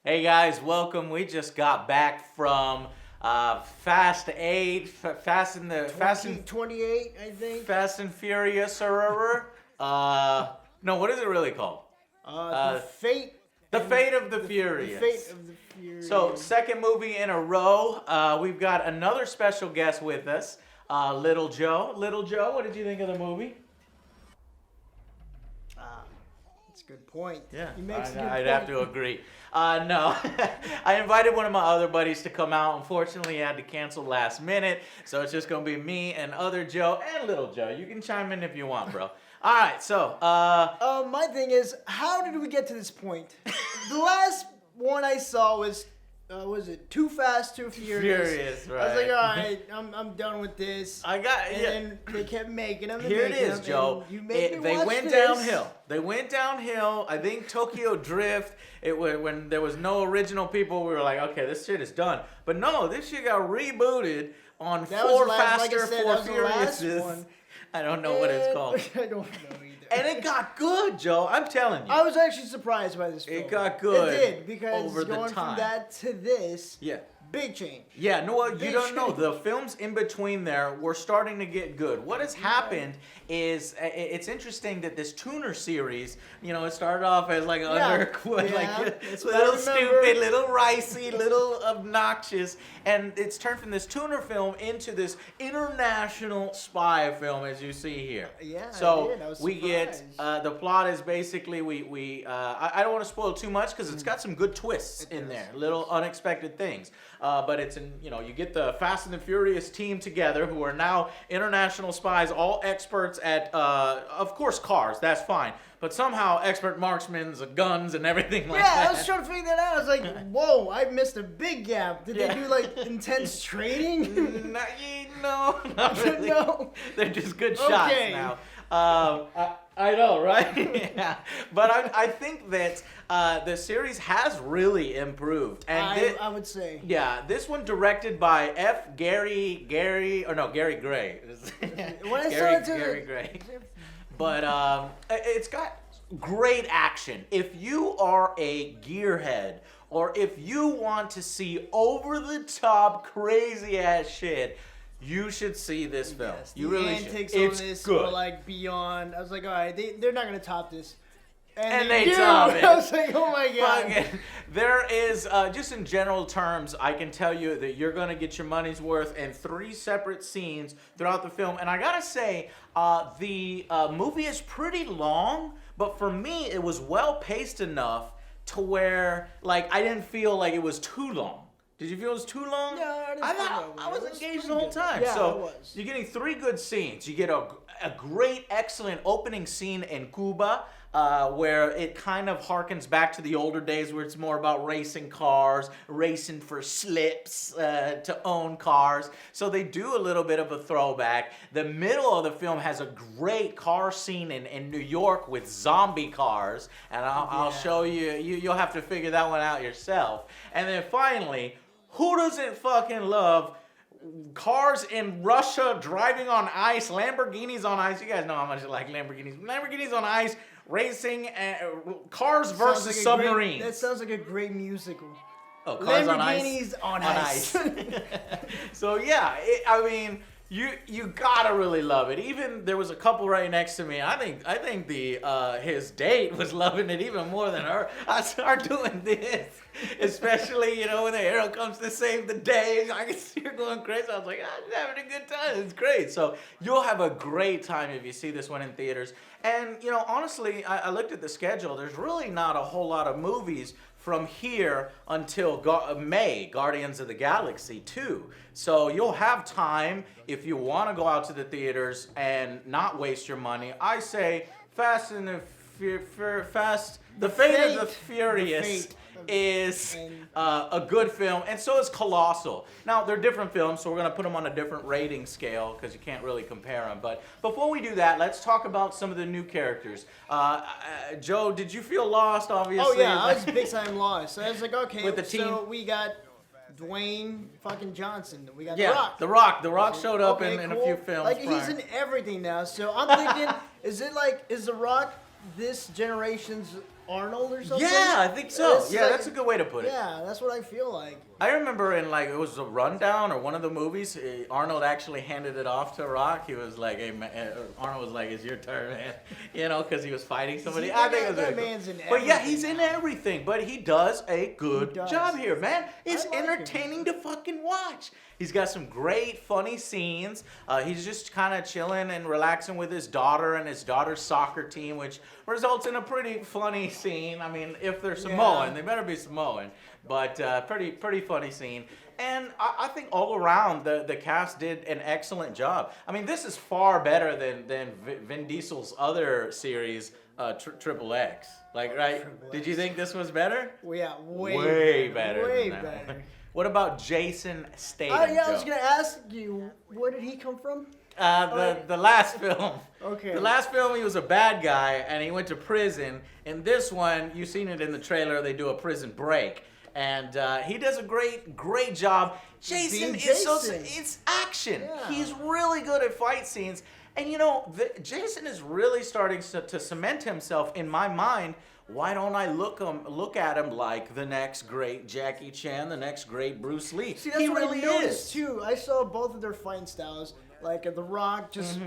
Hey guys, welcome. We just got back from Fast 8, Fast and 28, I think. Fast and Furious, or no, what is it really called? The fate. The Fate of the Furious. The fate of the Furious. So, second movie in a row. We've got another special guest with us, Little Joe. Little Joe, what did you think of the movie? That's a good point. Yeah, He makes a good I'd point. have to agree. No, I invited one of my other buddies to come out. Unfortunately, he had to cancel last minute, so it's just gonna be me and OtherJoe and Little Joe. You can chime in if you want, bro. All right, so my thing is, how did we get to this point? The last one I saw was it Too Fast, Too Furious? Furious, right? I was like, all right, I'm done with this. And then they kept making them. Here it is, Joe. They went downhill. They went downhill. I think Tokyo Drift. When there was no original people, we were like, okay, this shit is done. But no, this shit got rebooted on Four Faster, Four Furiouses. I don't know what it's called. I don't know either. And it got good, Joe. I'm telling you. I was actually surprised by this film. It got good. It did, because over the going time. from that to this, Yeah. big change. Yeah, no, well, you Big don't know. change. The films in between there were starting to get good. What has happened is it's interesting that this tuner series, it started off as like that's what I little remember. stupid, little ricey, little obnoxious, and it's turned from this tuner film into this international spy film, as you see here. Yeah, So I did. I was we get surprised. the plot is basically I don't want to spoil too much because it's got some good twists in does. there, little unexpected things. But it's you get the Fast and the Furious team together, who are now international spies, all experts at, of course, cars. That's fine. But somehow expert marksmen, guns, and everything like that. Yeah, I was trying to figure that out. I was like, whoa, I missed a big gap. Did they do like intense training? No, not really. No. They're just good shots now. I know, right? Yeah. But I think that the series has really improved. And I would say. Yeah, this one directed by Gary Gray. When I Gary Gray. But it's got great action. If you are a gearhead, or if you want to see over-the-top, crazy-ass shit, you should see this film. Yes, You the really antics should. on It's this good. were like beyond. I was like, all right, they're not gonna top this. And they do. top it. I was like, oh my god. Fucking- there is, just in general terms, I can tell you that you're going to get your money's worth in 3 separate scenes throughout the film. And I got to say, the movie is pretty long, but for me, it was well-paced enough to where, like, I didn't feel like it was too long. Did you feel it was too long? No, I didn't I feel thought that I way. was It was engaged the pretty whole good. time. Yeah, So it was. you're getting 3 good scenes. You get a great, excellent opening scene in Cuba, where it kind of harkens back to the older days, where it's more about racing cars, racing for slips to own cars. So they do a little bit of a throwback. The middle of the film has a great car scene in New York with zombie cars, and I'll show you. You'll have to figure that one out yourself. And then finally, who doesn't fucking love cars in Russia driving on ice, Lamborghinis on ice? You guys know how much I like Lamborghinis. Lamborghinis on ice, racing, cars versus submarines. That sounds like a great musical. Oh, cars Lamborghinis on ice. So yeah, I mean, you gotta really love it. Even there was a couple right next to me. I think the his date was loving it even more than her. I start doing this, especially when the hero comes to save the day. I can see her going crazy. I was like, she's having a good time. It's great. So you'll have a great time if you see this one in theaters. And honestly, I looked at the schedule. There's really not a whole lot of movies from here until May, Guardians of the Galaxy 2. So you'll have time if you want to go out to the theaters and not waste your money. I say Fast and the Fate of the Furious is a good film, and so is Colossal. Now, they're different films, so we're going to put them on a different rating scale because you can't really compare them. But before we do that, let's talk about some of the new characters. Joe, did you feel lost, obviously? Oh, yeah, I was big time lost. So I was like, okay, With the team? so we got Dwayne fucking Johnson. We got Yeah, The Rock. The Rock showed up Okay, in cool. a few films. Like, prior. he's in everything now. So I'm thinking, is The Rock this generation's Arnold or something? Yeah, I think so. It's Yeah, like- that's a good way to put it. Yeah, that's what I feel like. I remember in like it was a Rundown or one of the movies, Arnold actually handed it off to Rock. He was like, "Hey, man," Arnold was like, "It's your turn, man," you know, because he was fighting somebody. I think it was that really man's cool. in But yeah, everything. he's in everything. But he does a good does. job here, man. It's I like him. entertaining to fucking watch. He's got some great funny scenes. He's just kind of chilling and relaxing with his daughter and his daughter's soccer team, which results in a pretty funny scene. I mean, if they're Samoan, they better be Samoan. But pretty funny scene. And I think all around the cast did an excellent job. I mean, this is far better than Vin Diesel's other series, Triple X. Like, right? Triple Did you X. think this was better? Well, yeah, Way better. Way than that better. one. What about Jason Statham? I was Joe? gonna ask you, where did he come from? The last film. Okay. The last film, he was a bad guy and he went to prison. In this one, you've seen it in the trailer. They do a prison break, and he does a great job. Jason Being is so Jason. it's action. Yeah. He's really good at fight scenes, and you know, Jason is really starting to cement himself in my mind. Why don't I look at him like the next great Jackie Chan, the next great Bruce Lee? See, that's he what really I noticed is. too. I saw both of their fighting styles, like The Rock just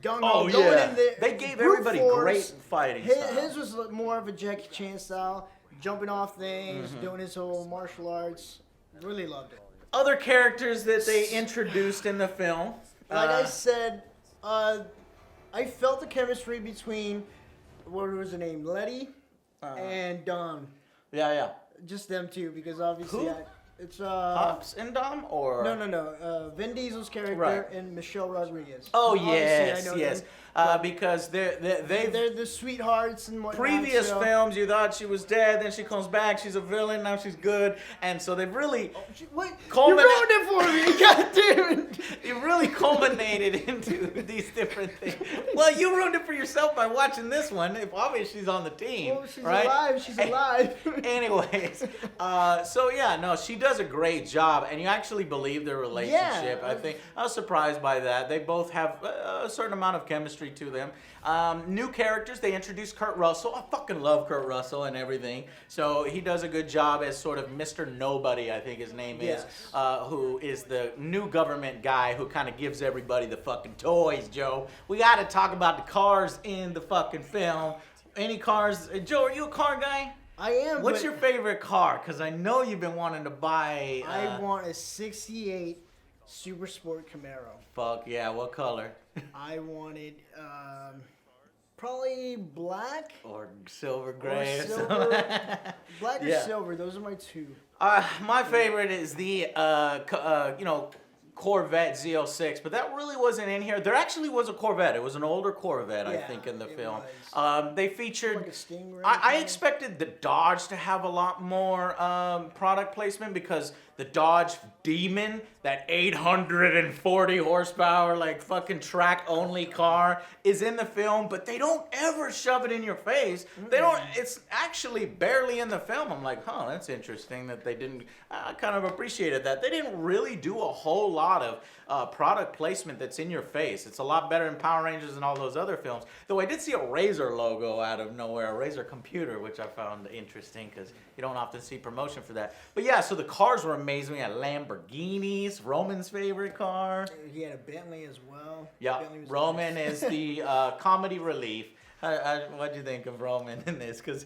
gung Oh going yeah, in there. they gave brute everybody force. great fighting style. His was more of a Jackie Chan style, jumping off things, doing his whole martial arts. Really loved it. Other characters that they introduced in the film. Like I said, I felt the chemistry between what was the name, Letty and Dom. Yeah. Just them two, because obviously Who? it's Hobbs and Dom, or no. Vin Diesel's character Right. and Michelle Rodriguez. Oh Obviously, yes, I know yes. them, but Because they've they're the sweethearts and whatnot. previous so- films, you thought she was dead, then she comes back, she's a villain, now she's good, and so they've really What? You Culminate- ruined it for me. God damn it. it really culminated into these different things. Well, you ruined it for yourself by watching this one. If obviously she's on the team, Well, she's right? alive. She's alive. Anyways, so yeah, no, she does a great job, and you actually believe their relationship. Yeah. I think I was surprised by that. They both have a certain amount of chemistry to them. New characters, they introduced Kurt Russell. I fucking love Kurt Russell and everything. So he does a good job as sort of Mr. Nobody, I think his name is, Yes. who is the new government guy who kind of gives everybody the fucking toys, Joe. We got to talk about the cars in the fucking film. Any cars? Joe, are you a car guy? I am. What's but your favorite car? Because I know you've been wanting to buy. I want a '68 Super Sport Camaro. Fuck yeah! What color? I wanted probably black Or silver gray. or Or silver. something. Black or Yeah. silver. Those are my two. My favorite is the Corvette Z06, but that really wasn't in here. There actually was a Corvette. It was an older Corvette, I Yeah, think, in the it film. was. They featured. Like a Stingray. I kinda. expected the Dodge to have a lot more product placement because the Dodge Demon, that 840 horsepower, like fucking track only car, is in the film, but they don't ever shove it in your face. They don't. It's actually barely in the film. I'm like, huh, that's interesting that they didn't. I kind of appreciated that. They didn't really do a whole lot of product placement that's in your face. It's a lot better in Power Rangers and all those other films. Though I did see a Razer logo out of nowhere, a Razer computer, which I found interesting because you don't often see promotion for that. But yeah, so the cars were amazing. We had Lamborghinis, Roman's favorite car. He had a Bentley as well. Yeah, Bentley was Roman nice. is the comedy relief. What'd you think of Roman in this? Because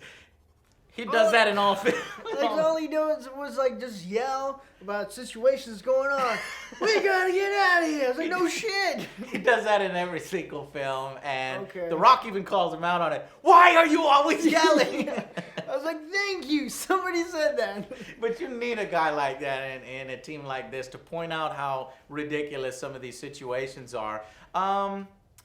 he does that in all films. Like all he does was like just yell about situations going on. We gotta get out of here. I was like, no shit. He does that in every single film, and Okay. The Rock even calls him out on it. Why are you always yelling? I was like, thank you. Somebody said that. But you need a guy like that in a team like this to point out how ridiculous some of these situations are.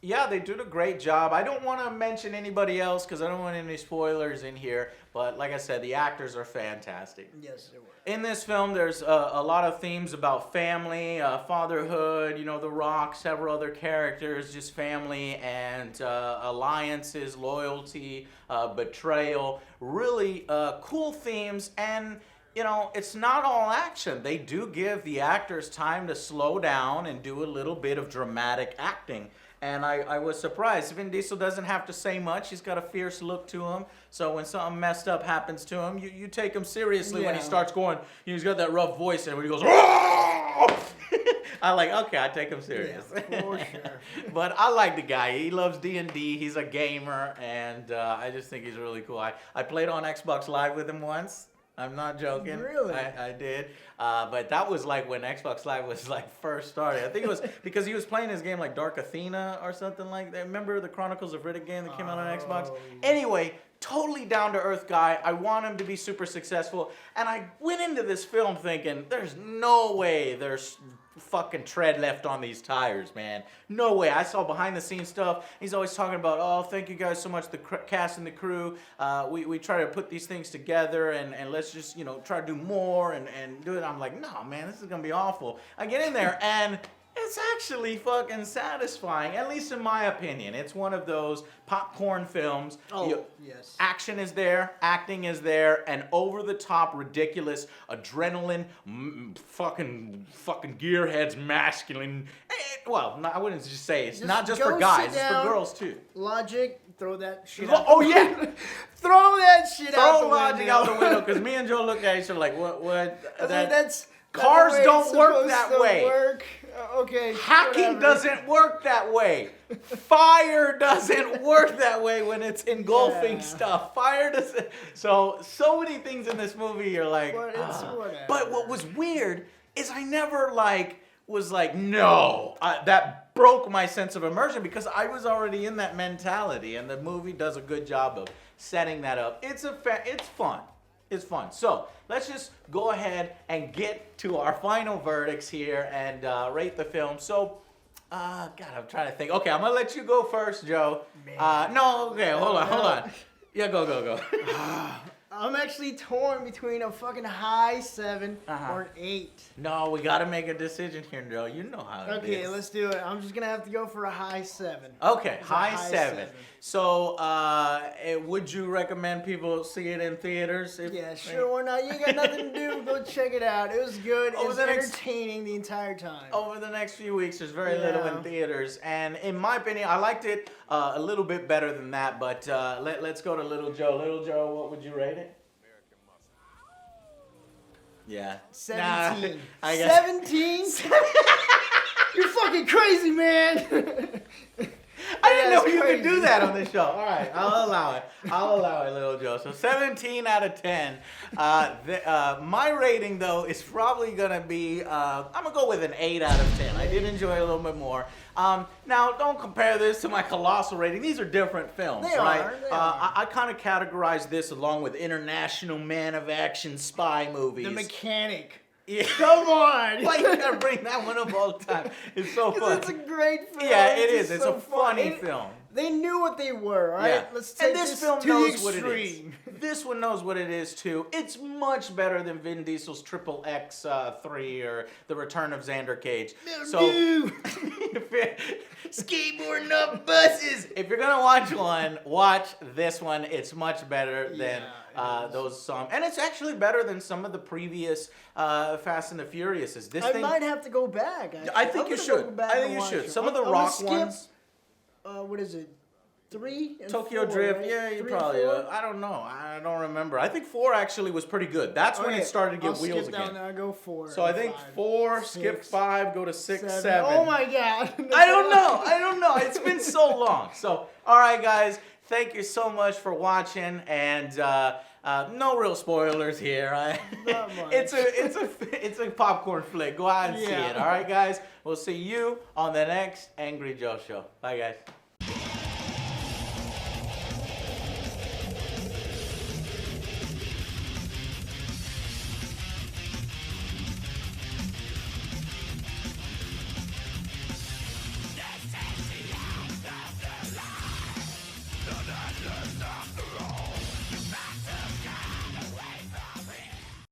Yeah, they did a great job. I don't want to mention anybody else because I don't want any spoilers in here. But like I said, the actors are fantastic. Yes, it was. In this film, there's a lot of themes about family, fatherhood, you know, The Rock, several other characters, just family and alliances, loyalty, betrayal. Really cool themes, and you know, it's not all action. They do give the actors time to slow down and do a little bit of dramatic acting. and I was surprised. Vin Diesel doesn't have to say much. He's got a fierce look to him. So when something messed up happens to him, you take him seriously when he starts going. He's got that rough voice, and when he goes, I'm like, okay, I take him serious. Yeah, for sure. But I like the guy. He loves D&D. He's a gamer, and I just think he's really cool. I played on Xbox Live with him once. I'm not joking. Really? I did. But that was like when Xbox Live was like first started. I think it was because he was playing his game like Dark Athena or something like that. Remember the Chronicles of Riddick game that came out on Xbox? Anyway, totally down to earth guy. I want him to be super successful. And I went into this film thinking, there's no way there's fucking tread left on these tires, man. No way. I saw behind the scenes stuff. He's always talking about, oh, thank you guys so much, the cast and the crew. We try to put these things together and let's just, try to do more and do it. I'm like, no, man, this is going to be awful. I get in there and it's actually fucking satisfying, at least in my opinion. It's one of those popcorn films. Oh, yes. Action is there, acting is there, and over-the-top, ridiculous, adrenaline, fucking gearheads, masculine. Well, I wouldn't just say it's not just for guys, it's for girls too. Logic, throw that shit out. Oh yeah, throw that shit out the window. Throw logic out the window, because me and Joe looked at each other like, what? That's cars don't work that way. Okay. Hacking doesn't work that way. Fire doesn't work that way when it's engulfing stuff. Fire doesn't. So many things in this movie you're like. But it's whatever. But what was weird is I never was like, no. That broke my sense of immersion because I was already in that mentality, and the movie does a good job of setting that up. It's fun. It's fun. So let's just go ahead and get to our final verdicts here and rate the film. So, God, I'm trying to think. Okay, I'm going to let you go first, Joe. No, okay, hold on. Yeah, go. I'm actually torn between a fucking high 7 or an 8. No, we got to make a decision here, Joe. You know how it is. Okay, let's do it. I'm just going to have to go for a high 7. Okay, high 7. So, would you recommend people see it in theaters? Yeah, sure, why not? You got nothing to do, go check it out. It was good. It was entertaining the entire time. Over the next few weeks, there's very little in theaters. And in my opinion, I liked it a little bit better than that. But let's go to Little Joe. Little Joe, what would you rate it? Yeah. 17. Nah, I guess. 17? You're fucking crazy, man. I didn't know you could do that on this show. All right, I'll allow it, Little Joe. So 17 out of 10. My rating, though, is probably going to be, I'm going to go with an 8 out of 10. I did enjoy it a little bit more. Now, don't compare this to my Colossal rating. These are different films, right? They are. I kind of categorize this along with International Man of Action spy movies. The Mechanic. Yeah. Come on! Why you gotta bring that one up all the time? It's so fun. It's a great film. Yeah, it is. It's so a funny film. They knew what they were, right? Yeah. Let's take this this film to knows the what it is. extreme. This one knows what it is too. It's much better than Vin Diesel's Triple X 3 or The Return of Xander Cage. So, skateboarding up buses. If you're gonna watch one, watch this one. It's much better than those songs, and it's actually better than some of the previous Fast and the Furiouses. I might have to go back. I think you should. I think you should. Some of the rock ones. What is it? 3 and Tokyo 4, Drift, right? yeah, you 3 probably. and 4? I don't know. I don't remember. I think 4 actually was pretty good. That's when it started to get wheels skip again. Down there, I'll go 4. So I think 5, 4, 6, skip 5, go to 6, 7. Oh my God! I don't know. It's been so long. So, all right, guys. Thank you so much for watching, and no real spoilers here. Not much. It's a popcorn flick. Go out and see it. All right, guys. We'll see you on the next Angry Joe show. Bye, guys.